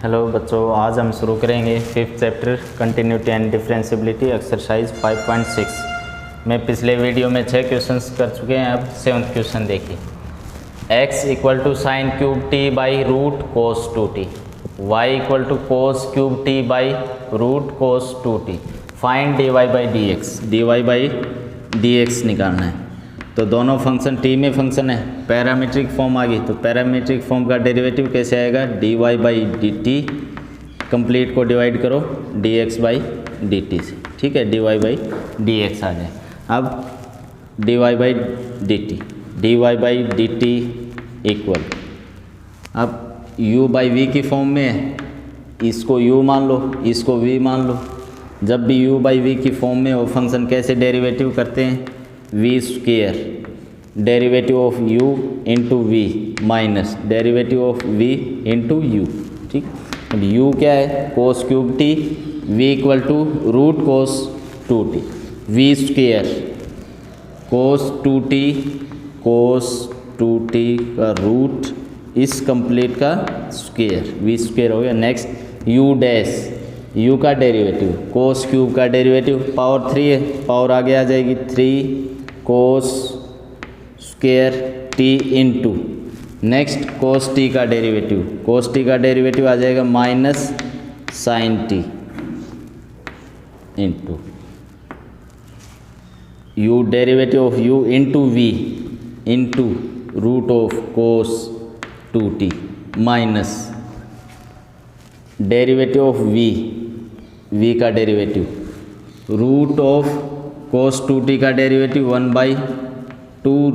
Hello बच्चों, आज हम शुरू करेंगे fifth chapter continuity and differentiability exercise 5.6 में पिछले वीडियो में 6 क्वेश्चंस कर चुके हैं। अब 7th क्वेश्चन देखिए। x equal to sine cube t by root cos 2t, y equal to cos cube t by root cos 2t, find dy by d x. dy by d x निकालना है। तो दोनों function t में function है, parametric form आ गई। तो parametric form का डेरिवेटिव कैसे आएगा? D y by d t, complete को डिवाइड करो d x by d t से, ठीक है। D y by d x आ जाए। अब d y by d t equal, अब u बाई वी की फॉर्म में है, इसको u मान लो, इसको v मान लो। जब भी u बाई वी की फॉर्म में हो फंक्शन कैसे डेरिवेटिव करते हैं? V square derivative of u into v minus derivative of v into u, ठीक। अब u क्या है? Cos cube t, v equal to root cos 2t, v square cos 2t का रूट इस कंप्लीट का स्क्वेयर, वी स्क्वेयर हो गया। Next u dash, u का डेरिवेटिव कोस क्यूब का डेरिवेटिव पावर 3 है, पावर आगे आ जाएगी 3 cos square t into next cos t का डेरिवेटिव, कोस टी का डेरिवेटिव आ जाएगा minus sine t into u, derivative of u into v into root of cos 2t minus derivative of v का derivative root of cos 2t का derivative 1/2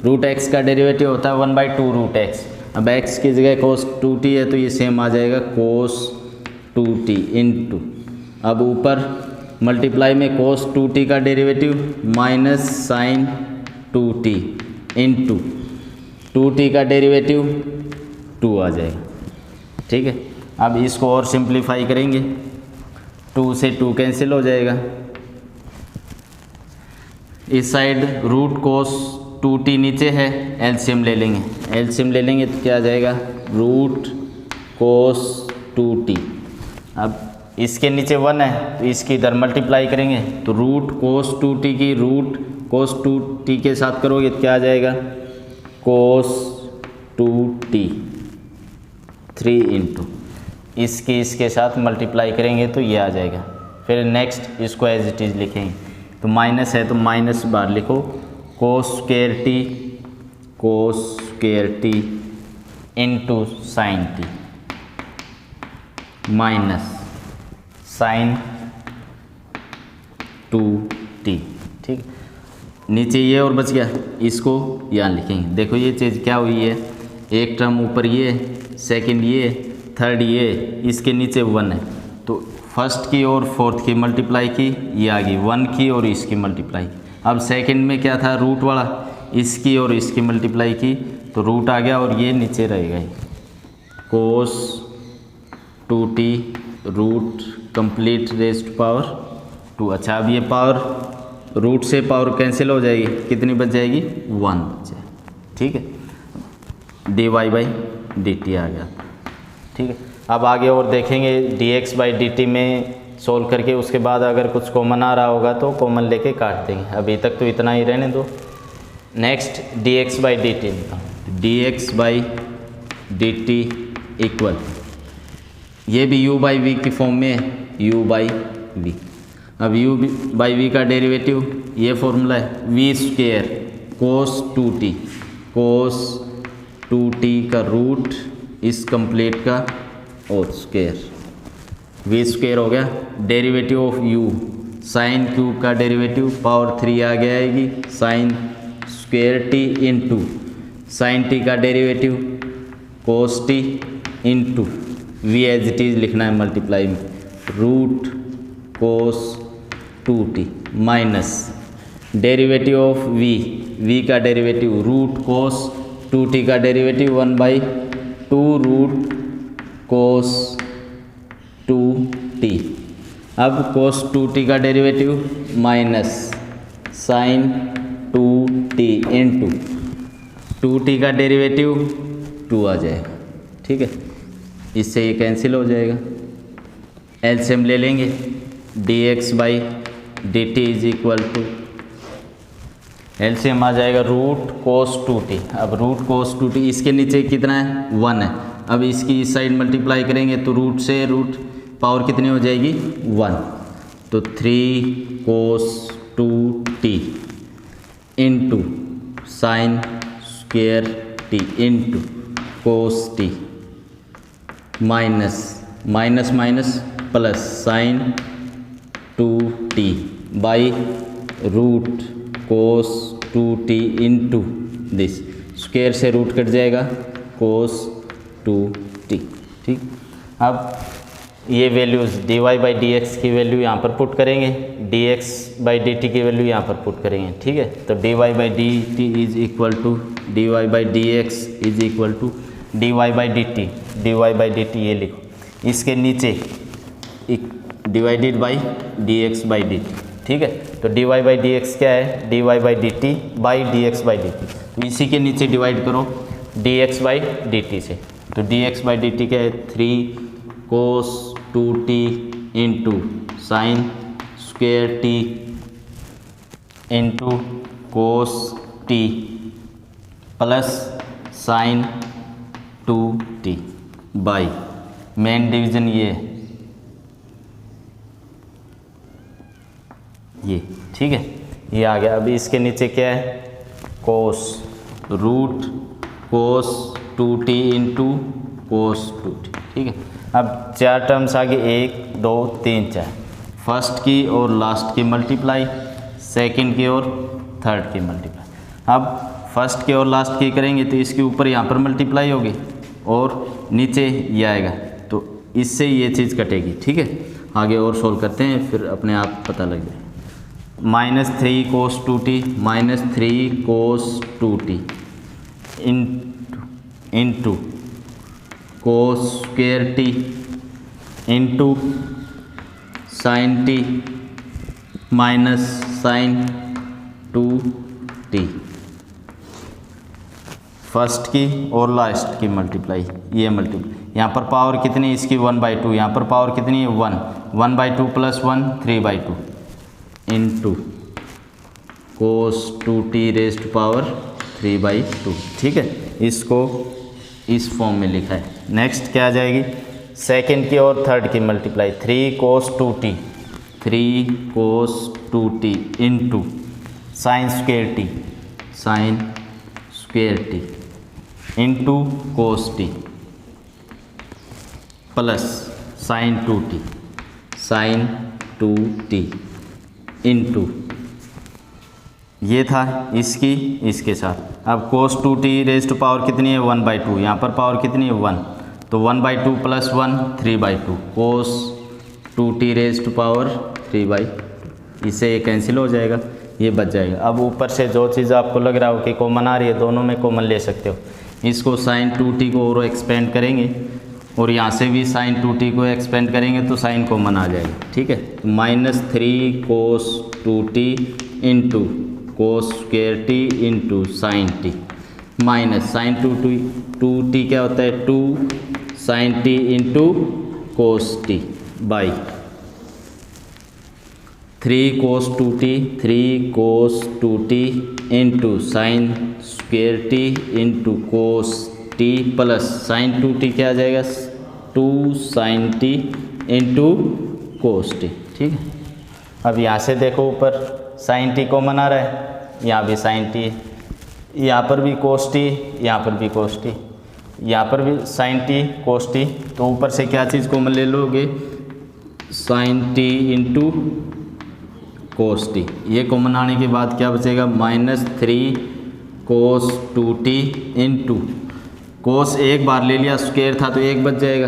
root x का derivative होता है 1/2 root x. अब x की जगह कोस 2t है तो ये सेम आ जाएगा कोस 2t इंटू, अब ऊपर मल्टीप्लाई में कोस 2t का derivative minus sine 2t into 2t का डेरिवेटिव 2 आ जाएगा, ठीक है। अब इसको और सिंप्लीफाई करेंगे, 2 से 2 कैंसिल हो जाएगा। इस साइड रूट कोस 2t नीचे है, एलसीएम ले लेंगे तो क्या आ जाएगा? Root cos 2t। अब इसके नीचे 1 है तो इसकी इधर मल्टीप्लाई करेंगे तो रूट कोस 2t की रूट कोस 2t के साथ करोगे तो क्या आ जाएगा? कोस 2t 3 इंटू इसके साथ मल्टीप्लाई करेंगे तो ये आ जाएगा। फिर नेक्स्ट इसको एज इट इज़ लिखेंगे, तो माइनस है तो माइनस बार लिखो, cos square t into sine t minus sine 2t, ठीक। नीचे ये और बच गया, इसको यहाँ लिखेंगे। देखो ये चीज़ क्या हुई है, एक टर्म ऊपर ये, सेकंड ये, थर्ड ये, इसके नीचे 1 है तो फर्स्ट की और फोर्थ की मल्टीप्लाई की, ये आ गई 1 की और इसकी मल्टीप्लाई की। अब सेकंड में क्या था? रूट वाला, इसकी और इसकी मल्टीप्लाई की तो रूट आ गया और ये नीचे रहेगा cos 2t root complete raised power 2। अच्छा, अब ये पावर रूट से पावर कैंसिल हो जाएगी, कितनी बच जाएगी? 1 बच जाए, ठीक है। D y by d t आ गया, ठीक है। अब आगे और देखेंगे dx बाई डी टी में सोल्व करके, उसके बाद अगर कुछ कॉमन आ रहा होगा तो कॉमन लेके काट देंगे। अभी तक तो इतना ही रहने दो। Next dx by d t, dx by d t equal, ये भी u बाई वी की फॉर्म में है, u बाई वी। अब u बाई वी का डेरिवेटिव ये फॉर्मूला है, वी स्क्वेयर कोस 2t का रूट इस कंप्लीट का और स्क्वेयर, वी स्क्वेयर हो गया। Derivative of u, sine cube का डेरिवेटिव पावर 3 आ गया आएगी, sine square t into sine t का derivative cos t into v as it is लिखना है मल्टीप्लाई में, root cos 2t minus derivative of v का डेरिवेटिव रूट कोस 2t का डेरिवेटिव 1/2 रूट कोस 2t। अब कोस 2t का derivative minus sine 2t into 2t का derivative 2 आ जाएगा, ठीक है। इससे ये कैंसिल हो जाएगा, एलसीएम ले लेंगे, dx by d t is equal to, LCM आ जाएगा रूट कोस 2t। अब रूट कोस 2t इसके नीचे कितना है 1 है, अब इसकी इस साइड मल्टीप्लाई करेंगे तो रूट से रूट पावर कितनी हो जाएगी 1, तो 3 cos 2t into sine square t into cos t minus minus minus plus sine 2t by root cos 2t into this, square से रूट कट जाएगा कोस 2t। ठीक, अब ये values dy by d x की value यहाँ पर put करेंगे, dx by d t की वैल्यू यहाँ पर पुट करेंगे। ठीक है, तो dy by d t is equal to dy by d x is equal to dy by d t, dy by d t ये लिखो, इसके नीचे divided by dx by d t. ठीक है, तो dy बाई डी एक्स क्या है, dy by d t by dx by d T, तो इसी के नीचे डिवाइड करो dx बाई डी टी से, तो dx बाई डी टी क्या है 3 cos 2t into sine square t into cos t plus sine 2t by main division ये ठीक है, ये आ गया। अभी इसके नीचे क्या है कोस रूट कोस 2t इंटू कोस 2t। ठीक है, अब 4 टर्म्स आ गए, 1 2 3 4, फर्स्ट की और लास्ट की मल्टीप्लाई, सेकंड की और थर्ड की मल्टीप्लाई। अब फर्स्ट की और लास्ट की करेंगे तो इसके ऊपर यहाँ पर मल्टीप्लाई होगी और नीचे ये आएगा, तो इससे ये चीज़ कटेगी। ठीक है, आगे और सोल्व करते हैं, फिर अपने आप पता लग जाए। -3 cos 2t minus 3 cos 2t into cos square t into sine t minus sine 2t, first की और लास्ट की मल्टीप्लाई, ये मल्टीप्लाई यहाँ पर पावर कितनी इसकी 1/2, यहाँ पर पावर कितनी है 1, 1/2 plus 1 3/2 into cos 2t rest power 3/2। ठीक है, इसको इस फॉर्म में लिखा है। नेक्स्ट क्या आ जाएगी, सेकंड की और थर्ड की multiply, 3 cos 2t, 3 cos 2t into sine square t, sine square t into cos t plus sine 2t, sine 2t into ये था इसकी इसके साथ। अब कोस 2t रेस्ट पावर कितनी है 1/2, यहाँ पर पावर कितनी है 1, तो 1/2 प्लस 1 3/2 कोस 2t रेस्ट पावर 3/2, इससे ये कैंसिल हो जाएगा, ये बच जाएगा। अब ऊपर से जो चीज़ आपको लग रहा हो कि कॉमन आ रही है, दोनों में कॉमन ले सकते हो। इसको साइन 2t को और एक्सपेंड करेंगे और यहाँ से भी साइन 2t को एक्सपेंड करेंगे तो साइन कॉमन आ जाएगा। ठीक है, -3 cos 2t into cos square t into sine t minus sine 2t क्या होता है 2 sine t into cos t by 3 cos 2t into sine square t into cos t plus sine 2t क्या आ जाएगा 2 sine t into cos t. ठीक है, अब यहाँ से देखो ऊपर साइन टी कॉमन आ रहा है, यहाँ भी साइन टी, यहाँ पर भी कोस टी, यहाँ पर भी कोस टी, यहाँ पर भी साइन टी कोस टी, तो ऊपर से क्या चीज़ कॉमन ले लोगे sine t into cos t. ये कॉमन आने के बाद क्या बचेगा -3 कोस 2t इंटू कोस एक बार ले लिया, स्क्वायर था तो एक बच जाएगा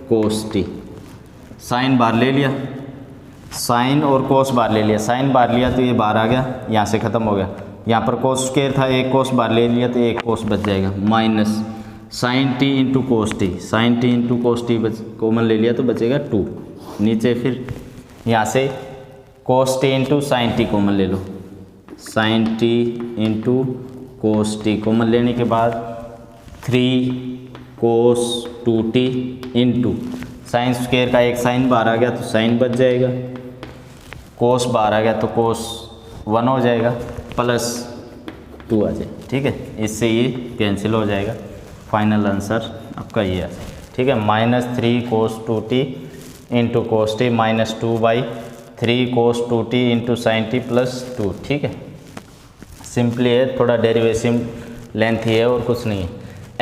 कोस टी, साइन बार ले लिया, साइन और कोस बार ले लिया, साइन बार लिया तो ये बार आ गया, यहाँ से ख़त्म हो गया। यहाँ पर कोस स्क्वायर था, एक कोस बार ले लिया तो एक कोस बच जाएगा, minus sine t into cos t, sine t into cos t common ले लिया तो बचेगा 2। नीचे फिर यहाँ से cos t into sine t common ले लो, sine t into cos t common लेने के बाद 3 cos 2t into sine square का एक साइन बाहर आ गया तो साइन बच जाएगा, कोस बाहर आ गया तो कोस 1 हो जाएगा, प्लस 2 आ जाए। ठीक है, इससे ये कैंसिल हो जाएगा। फाइनल आंसर आपका ये आ जाएगा। ठीक है, -3 cos 2t into cos t minus 2/3 cos 2t into sine t plus 2। ठीक है, सिंपली है, थोड़ा डेरिवेशन लेंथ ही है और कुछ नहीं है।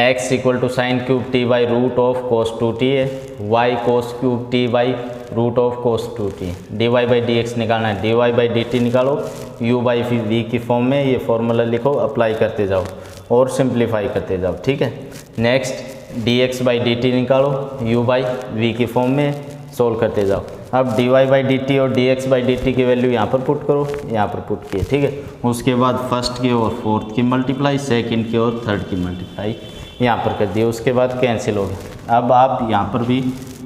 x equal to sine cube t by root of cos 2t है, y cos cube t by root of cos 2t, dy by d x निकालना है, dy बाई डी टी निकालो u बाई v की form में, ये formula लिखो, apply करते जाओ और सिंप्लीफाई करते जाओ। ठीक है, next dx by d t निकालो u बाई v की फॉर्म में, सोल्व करते जाओ। अब dy बाई डी टी और dx बाई डी टी की वैल्यू यहाँ पर पुट करो, यहाँ पर पुट किए। ठीक है, उसके बाद फर्स्ट की और फोर्थ की मल्टीप्लाई, सेकंड की और थर्ड की मल्टीप्लाई यहाँ पर कर दिए, उसके बाद कैंसिल हो गया। अब आप यहाँ पर भी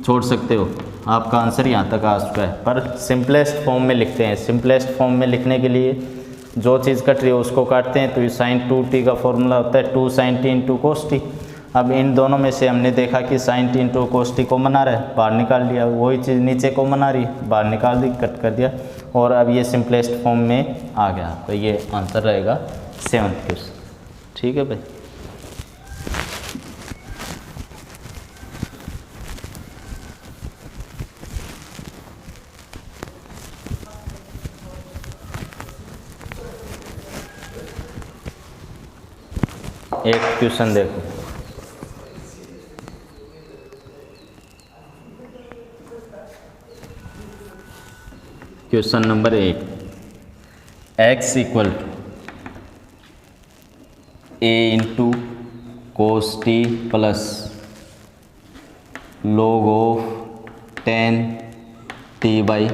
छोड़ सकते हो, आपका आंसर यहाँ तक आ चुका है, पर सिंपलेस्ट फॉर्म में लिखते हैं। सिंपलेस्ट फॉर्म में लिखने के लिए जो चीज़ कट रही है उसको काटते हैं, तो ये साइन 2t का फॉर्मूला होता है 2 sin t into cos t. अब इन दोनों में से हमने देखा कि sine t into cos t common आ रहा है, बाहर निकाल लिया, वही चीज़ नीचे कॉमन आ रही है, बाहर निकाल दी, कट कर दिया, और अब ये सिंपलेस्ट फॉर्म में आ गया। तो ये आंसर रहेगा 7th क्वेश्चन। ठीक है भाई, एक क्वेश्चन देखो, question number 8, x equal to a into cos t plus log of 10t by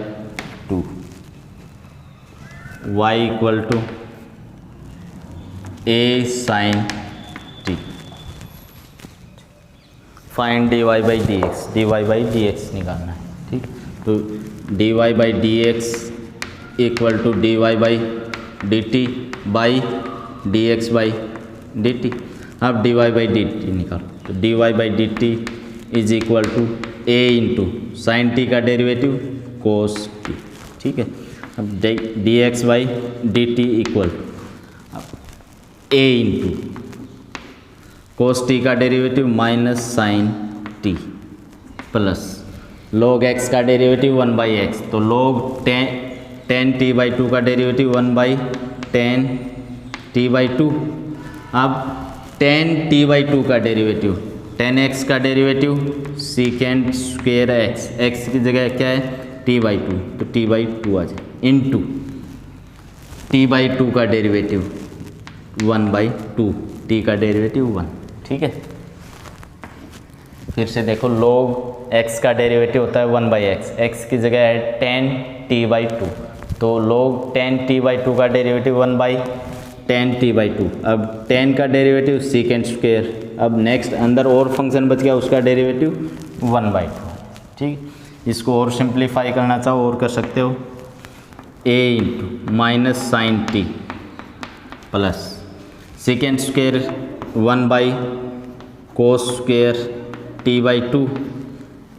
2, y equal to a sine t. Find dy by d x, dy by d x निकालना है। ठीक, तो dy by d x equal to dy by d t by d x by d t. अब dy by d t निकालो, तो dy by d t is equal to a into sine t का derivative cos t. ठीक है, अब d x by d t equal to a into cos t का derivative minus sine t plus log x का derivative 1/x, तो log 10t by 2 का derivative 1/10t by 2। अब 10t by 2 का derivative 10x का derivative secant square x, x की जगह क्या है t बाई 2, तो t बाई 2 आ जाए, इंटू t बाई 2 का डेरिवेटिव 1/2, t का डेरिवेटिव 1। ठीक है, फिर से देखो, log x का डेरिवेटिव होता है 1/x, x की जगह है 10t बाई 2, तो log 10t बाई 2 का डेरिवेटिव 1/10t बाई 2। अब 10 का डेरिवेटिव सीकेंड स्क्वेयर, अब नेक्स्ट अंदर और फंक्शन बच गया, उसका डेरिवेटिव 1/2। ठीक, इसको और सिंप्लीफाई करना चाहो और कर सकते हो, a into minus sine t plus secant square 1 cos square t by 2,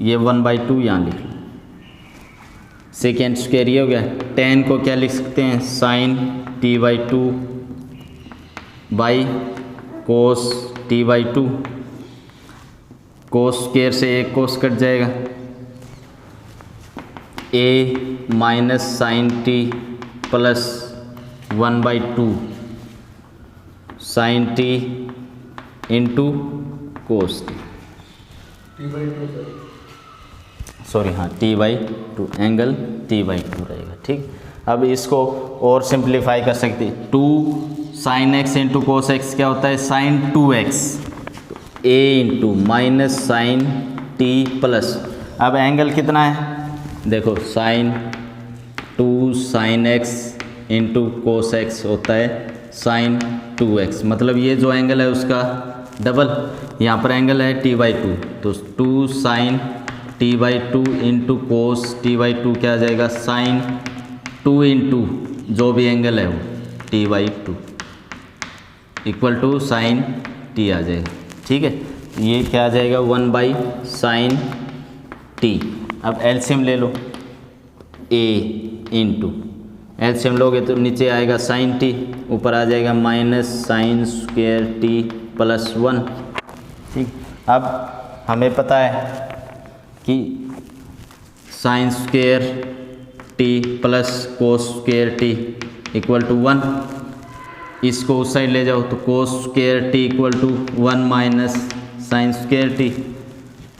ये 1/2 यहाँ लिख लो, सेकेंड स्क्वेयर ये हो गया। 10 को क्या लिख सकते हैं, sine t by 2 by cos t by 2, cos square से एक कोस कट जाएगा, a minus sine t plus 1/2 sine t into cos t, sorry हाँ t by 2, angle t by 2 रहेगा। ठीक, अब इसको और सिंप्लीफाई कर सकते हैं, 2 sine x into cos x क्या होता है, sine 2x, a into minus sine t plus, अब एंगल कितना है देखो, sine 2 sine x into cos x होता है साइन 2x, मतलब ये जो एंगल है उसका डबल, यहाँ पर एंगल है t बाई 2, तो 2 sine t by 2 into cos t by 2 क्या आ जाएगा, साइन 2 इंटू जो भी एंगल है वो t by 2 equal to sine t आ जाएगा। ठीक है, ये क्या आ जाएगा 1 बाई साइन टी। अब एलसीएम ले लो, ए इंटू एलसीएम लोगे तो नीचे आएगा साइन टी, ऊपर आ जाएगा minus sine square t plus 1। ठीक, अब हमें पता है कि sine square t plus cos square t equal to 1। इसको उस साइड ले जाओ तो cos square t equal to 1 minus sine square t,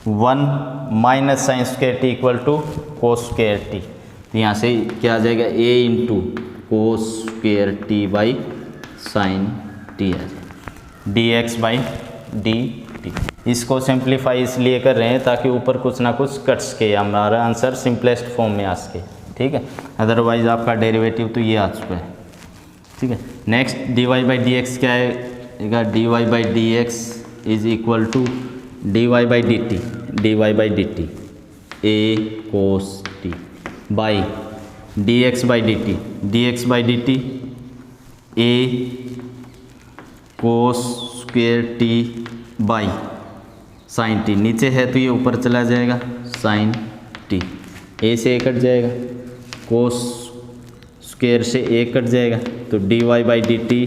1 minus sine square t equal to cos square t. तो यहाँ से क्या आ जाएगा a into cos square t by sine t आ जाएगा, d x by d T. इसको simplify इसलिए कर रहे हैं ताकि ऊपर कुछ ना कुछ कट सके, हमारा आंसर सिंपलेस्ट फॉर्म में आ सके। ठीक है, अदरवाइज आपका डेरिवेटिव तो ये आ चुका है। ठीक है, next d y by d x क्या है, d y by d x is equal to d y by d t, d y by d t a cos t by d x by d t, d x by d t a cos square t by sine t. नीचे है तो ये ऊपर चला जाएगा sign T, ए से ए cut जाएगा, कोस square से ए कट जाएगा, तो d y by d t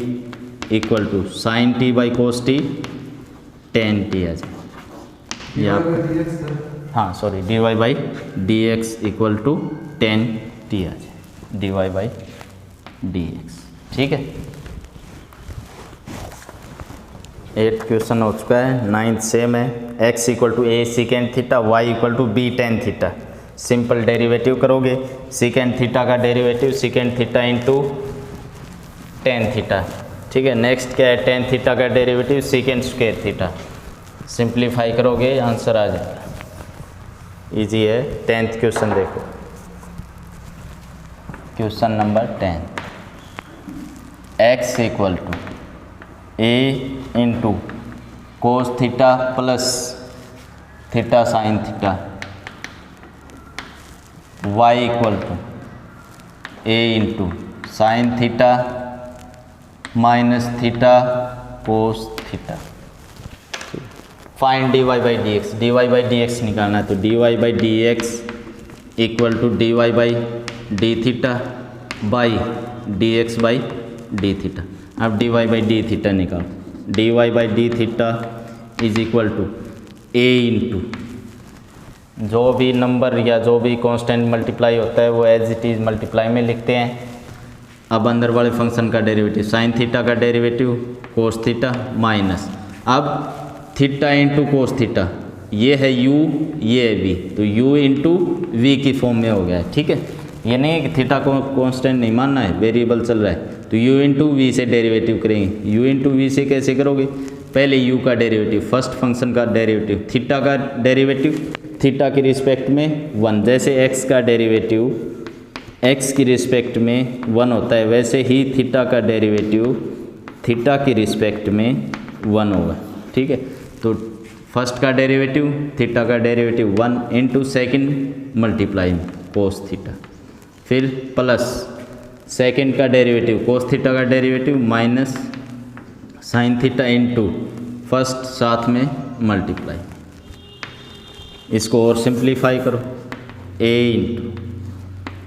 equal to sine t by cos t tan t आ जाएगा। हाँ sorry, d y by d x equal to tan t आ जाए, d y by d x. ठीक है, 8 क्वेश्चन हो चुका है। 9th सेम है, x equal to a secant theta, y equal to b tan theta. Simple derivative करोगे, secant theta का derivative secant theta into tan theta. ठीक है, नेक्स्ट क्या है, टेन थीटा का derivative secant square theta. Simplify करोगे answer आ जाएगा, इजी है। 10th क्वेश्चन देखो, question number 10, x equal to a into cos theta plus theta sine theta, y equal to a into sine theta minus theta cos theta. Find d y by d x, d y by d x निकालना है, तो d y by d x equal to d y by d theta by d x by d theta. अब d y by d theta निकालो, d y by d theta is equal to a into जो भी number या जो भी constant multiply होता है वो एज इट इज़ मल्टीप्लाई में लिखते हैं। अब अंदर वाले फंक्शन का डेरिवेटिव साइन थीटा का डेरिवेटिव कोस थीटा माइनस, अब थीटा इंटू कोस थीटा, ये है u, ये है v, तो u इंटू वी की फॉर्म में हो गया है। ठीक है, ये नहीं है कि थीटा को कांस्टेंट नहीं मानना है, वेरिएबल चल रहा है, तो u इंटू वी से डेरिवेटिव करेंगे। u इंटू वी से कैसे करोगे, पहले u का डेरिवेटिव, फर्स्ट फंक्शन का डेरिवेटिव, थीटा का डेरिवेटिव थीटा की रिस्पेक्ट में 1, जैसे x का डेरिवेटिव x की रिस्पेक्ट में 1 होता है, वैसे ही थीटा का डेरिवेटिव थीटा की रिस्पेक्ट में 1 होगा। ठीक है, तो फर्स्ट का डेरिवेटिव थीटा का डेरिवेटिव 1 इंटू सेकेंड मल्टीप्लाई में कोस थीटा, फिर प्लस सेकेंड का डेरिवेटिव कोस थीटा का derivative minus sine theta into first साथ में मल्टीप्लाई। इसको और सिंप्लीफाई करो, a into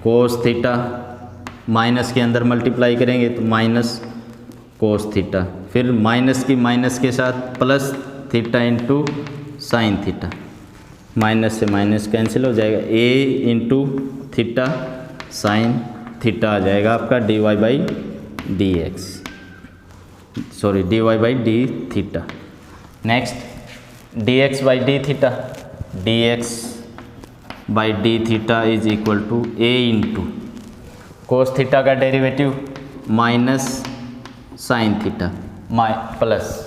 cos theta minus के अंदर मल्टीप्लाई करेंगे तो माइनस कोस थीटा, फिर माइनस की माइनस के साथ plus theta into sine theta, minus से माइनस कैंसिल हो जाएगा, a into theta sine theta आ जाएगा आपका d y by d x, sorry d y by d theta. Next d x by d theta, d x by d theta is equal to a into cos theta का derivative minus sine theta plus,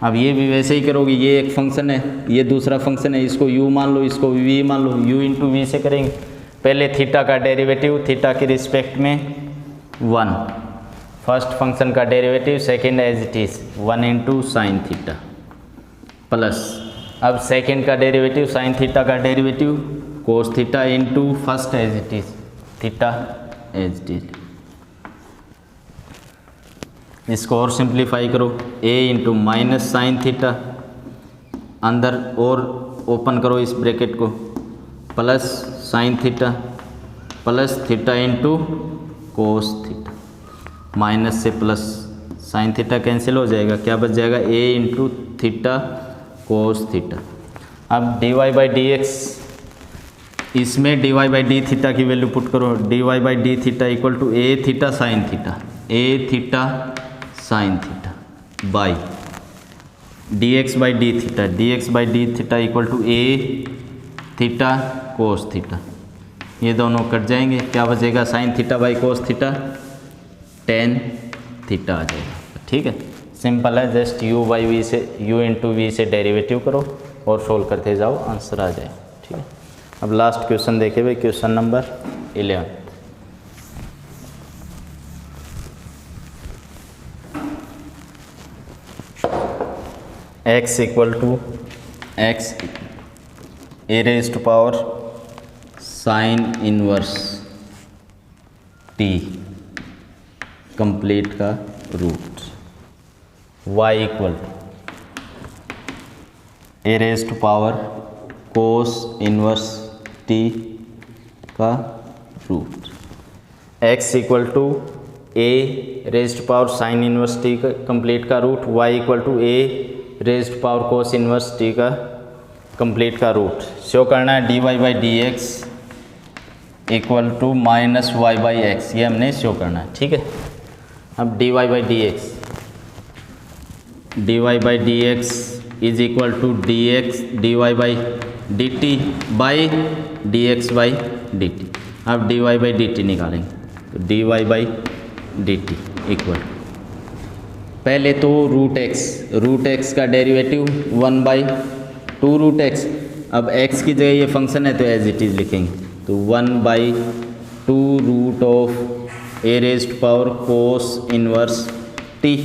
अब ये भी वैसे ही करोगे, ये एक function है, ये दूसरा फंक्शन है, इसको u मान लो, इसको v मान लो, u इंटू वी से करेंगे। पहले थीटा का डेरिवेटिव थीटा की रिस्पेक्ट में 1, फर्स्ट फंक्शन का derivative second as it is 1 into sine theta plus, अब सेकेंड का डेरिवेटिव साइन थीटा का derivative cos theta into first as it is theta as it is. इसको और simplify करो, a into minus sine theta अंदर और open करो इस ब्रैकेट को, plus sine theta plus theta into cos theta, minus से प्लस साइन थीटा कैंसिल हो जाएगा, क्या बच जाएगा a into theta cos theta. अब dy बाई डी एक्स, इसमें dy बाई डी थीटा की वैल्यू पुट करो, dy by d theta equal to a theta sine theta, a theta sine theta by dx by d theta, dx by d theta equal to a theta cos theta. ये दोनों cut जाएंगे, क्या बचेगा sine theta by cos theta, tan theta आ जाएगा। ठीक है, simple है, जस्ट u बाई वी से u इंटू वी से डेरिवेटिव करो और सोल्व करते जाओ, आंसर आ जाए। ठीक है, अब लास्ट क्वेश्चन देखे भाई, question number 11। x equal to x a raise to power sine inverse t complete का root, y equal to a raise to power cos inverse t का root, x equal to a raise to power sine inverse t का complete का root, y equal to a raise to power cos inverse t का complete का root. Show करना है dy by d x equal to minus y by x, ये हमने show करना है। ठीक है, अब dy by d x, dy by d x is equal to d x dy by d t by d x by d t. अब dy by d t निकालेंगे, तो dy by d t equal, पहले तो root x का derivative 1/2 root x. अब x की जगह ये फंक्शन है तो एज इट इज़ लिखेंगे, तो 1/2 root of a raise to power cos inverse t।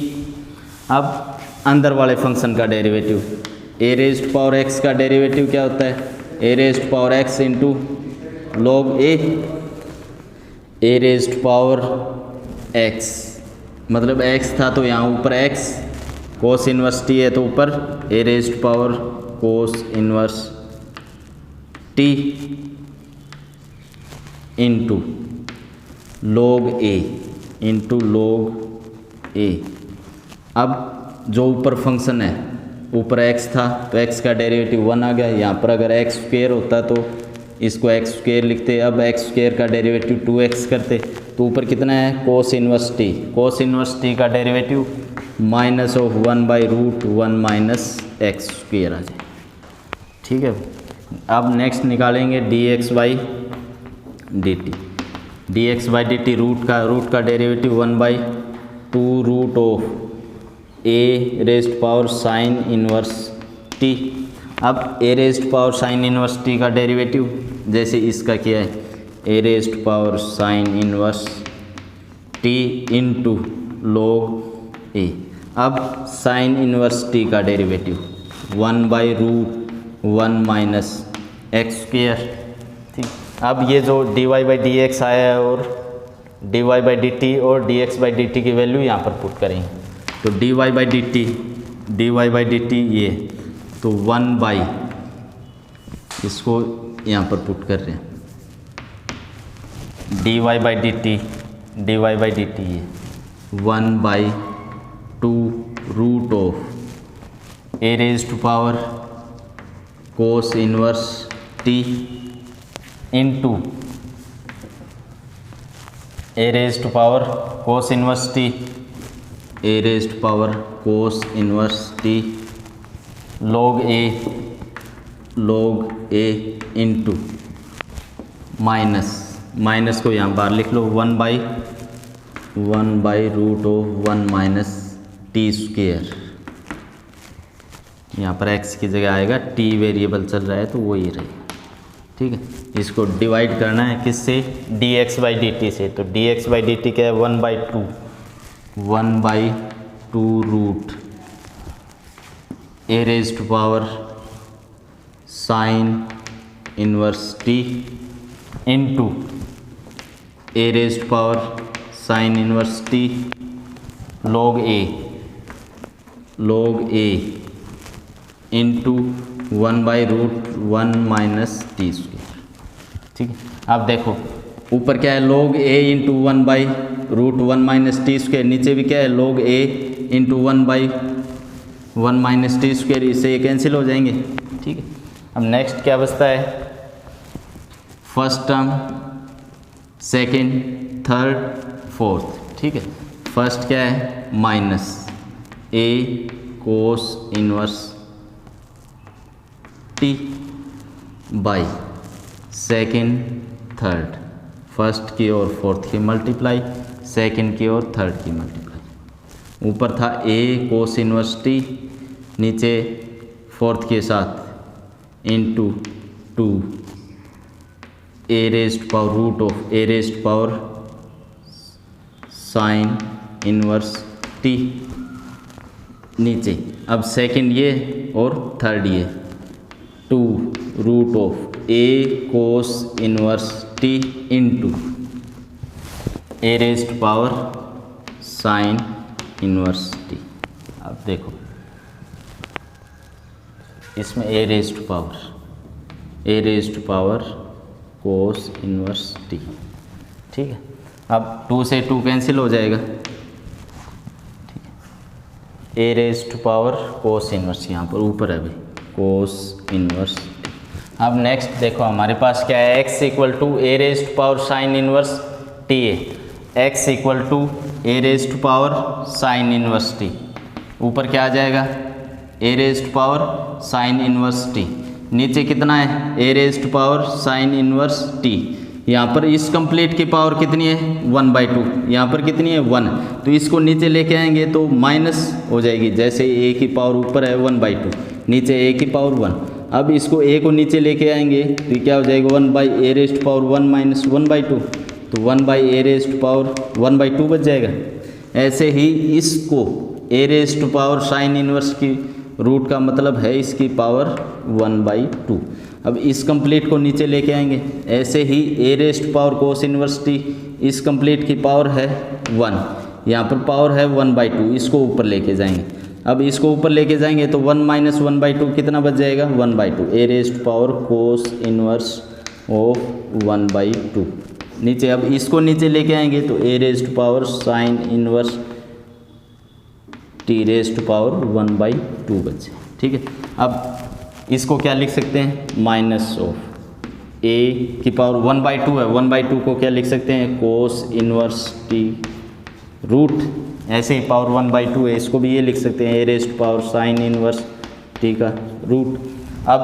अब अंदर वाले फंक्शन का derivative a raise to power x का डेरिवेटिव क्या होता है, a raise to power x into log a raise to power x, मतलब x था तो यहाँ ऊपर x, कोस इनवर्स t है तो ऊपर a raise to power cos inverse t into log a. अब जो ऊपर फंक्शन है, ऊपर x था तो x का डेरिवेटिव 1 आ गया, यहाँ पर अगर x स्क्वेयर होता तो इसको x स्क्वेयर लिखते, अब x स्क्वेयर का डेरिवेटिव 2x करते, तो ऊपर कितना है cos inverse t, cos inverse t का derivative minus of 1/√1 minus x square आ जाए। ठीक है, अब नेक्स्ट निकालेंगे dx by d t, dx by d t root का derivative 1/2 root of a raise power sine inverse t। अब a raise power sine inverse t का derivative जैसे इसका किया है, a raise power sine inverse t into log a. अब sine inverse t का derivative 1/√1 minus x square. ठीक, अब ये जो dy बाई डी एक्स आया है और dy बाई डी टी और dx बाई डी टी की वैल्यू यहाँ पर पुट करेंगे, तो dy बाई डी टी ये, तो 1/, इसको यहाँ पर पुट कर रहे हैं, dy बाई डी टी ये 1/2 root of a raise to power cos inverse t into a raise to power cos inverse t, a raise to power cos inverse t log a into minus को यहाँ बाहर लिख लो, 1/√1 minus T square, यहाँ पर x की जगह आएगा, t variable चल रहा है तो वो ही रहेगा। ठीक है, इसको डिवाइड करना है किससे, dx बाई डी टी से, तो dx बाई डी टी क्या है 1/2 root a raise to power sine inverse t into a raise to power sine inverse t log a into 1/√1 minus t square. ठीक है, अब देखो ऊपर क्या है log a into 1/√1 minus t square, नीचे भी क्या है log a into 1/1 minus t square, इससे ये कैंसिल हो जाएंगे। ठीक है, अब नेक्स्ट क्या बचता है, first term, second, third, fourth. ठीक है, फर्स्ट क्या है minus a cos inverse T by second, third, first की और फोर्थ की मल्टीप्लाई, सेकंड की और थर्ड की मल्टीप्लाई। ऊपर था a कोस इनवर्स टी, नीचे फोर्थ के साथ into 2 a raised power root of a raised power sine inverse t, नीचे अब सेकंड ये और थर्ड ये 2 root of a cos inverse t into a raised power sine inverse t. अब देखो इसमें a raised power cos inverse t. ठीक है, अब 2 से 2 कैंसिल हो जाएगा। ठीक है, a raised power cos inverse यहाँ पर ऊपर है भाई कोस इनवर्स टी। अब नेक्स्ट देखो हमारे पास क्या है, x equal to a raised power sine inverse t है, x equal to a raised power sine inverse t, ऊपर क्या आ जाएगा a raised power sine inverse t, नीचे कितना है a raised power sine inverse t. यहाँ पर इस कंप्लीट की पावर कितनी है 1/2, यहाँ पर कितनी है 1, तो इसको नीचे लेके आएंगे तो माइनस हो जाएगी, जैसे a की पावर ऊपर है 1/2, नीचे a की पावर 1। अब इसको a को नीचे लेके आएंगे तो ये क्या हो जाएगा 1/a रेज्ड पावर 1 माइनस 1/2, तो 1/a रेज्ड पावर 1/2 बच जाएगा। ऐसे ही इसको a raised power sine inverse की रूट का मतलब है इसकी पावर 1/2। अब इस कंप्लीट को नीचे लेके आएंगे, ऐसे ही a raised power cos inverse T, इस कंप्लीट की पावर है 1, यहाँ पर पावर है 1/2, इसको ऊपर लेके जाएंगे। अब इसको ऊपर लेके जाएंगे तो 1 माइनस 1/2 कितना बच जाएगा 1/2, a raised power cos inverse of 1/2। नीचे अब इसको नीचे लेके आएंगे तो a raised power sine inverse T raised power 1/2 बचे। ठीक है, अब इसको क्या लिख सकते हैं माइनस ऑफ a की पावर 1/2 है, 1/2 को क्या लिख सकते हैं कोस इनवर्स टी रूट, ऐसे ही पावर 1/2 है, इसको भी ये लिख सकते हैं a raised power sine inverse t का रूट। अब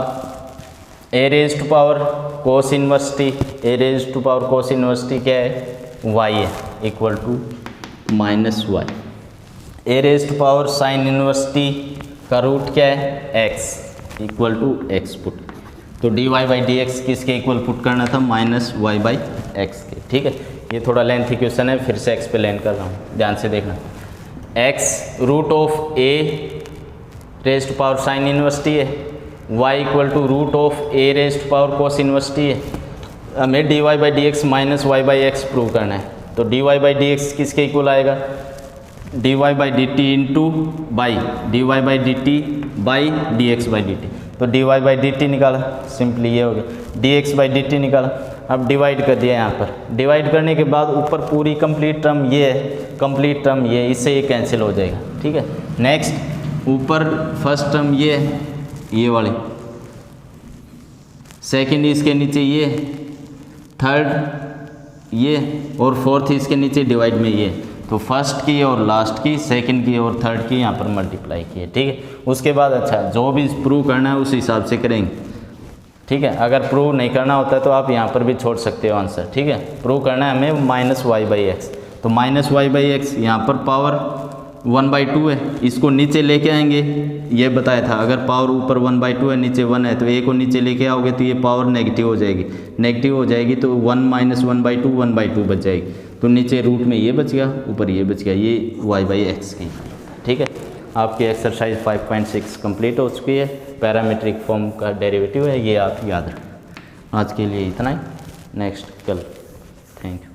a raised power cos inverse t, a raised power cos inverse t क्या है y है equal to minus y, a raised power sine inverse t का रूट क्या है x equal to x put, तो dy/dx किसके equal put करना था -y/x के। ठीक है, ये थोड़ा लेंथी क्वेश्चन है, फिर से x पे लैंड कर रहा हूँ, ध्यान से देखना। x root of a raised power sine inverse t है, y equal to root of a raised power cos inverse t है। हमें dy/dx -y/x प्रूव करना है, तो dy/dx किसके इक्वल आएगा dy/dt into by dy/dt by dx/dt, तो dy/dt निकाला, सिंपली ये हो गया, dx/dt निकाला। अब डिवाइड कर दिया, यहाँ पर डिवाइड करने के बाद ऊपर पूरी कंप्लीट टर्म ये है, कंप्लीट टर्म ये, इससे ये कैंसिल हो जाएगा। ठीक है, नेक्स्ट ऊपर फर्स्ट टर्म ये है, ये वाले, सेकंड इसके नीचे ये, थर्ड ये और फोर्थ इसके नीचे डिवाइड में ये, तो फर्स्ट की और लास्ट की, सेकंड की और थर्ड की यहाँ पर मल्टीप्लाई की है। ठीक है, उसके बाद अच्छा जो भी प्रूव करना है उस हिसाब से करेंगे। ठीक है, अगर प्रूव नहीं करना होता है तो आप यहाँ पर भी छोड़ सकते हो आंसर। ठीक है, प्रूव करना है हमें -y/x, तो -y/x यहाँ पर पावर 1/2 है, इसको नीचे लेके आएंगे, ये बताया था अगर पावर ऊपर 1/2 है नीचे 1 है तो a को नीचे लेके आओगे तो ये पावर नेगेटिव हो जाएगी, नेगेटिव हो जाएगी तो 1 माइनस 1/2 1/2 बच जाएगी, तो नीचे रूट में ये बच गया, ऊपर ये बच गया, ये y/x की। ठीक है, आपकी एक्सरसाइज 5.6 कंप्लीट हो चुकी है, पैरामीट्रिक फॉर्म का डेरिवेटिव है, ये आप याद रखें। आज के लिए इतना ही, नेक्स्ट कल। Thank you.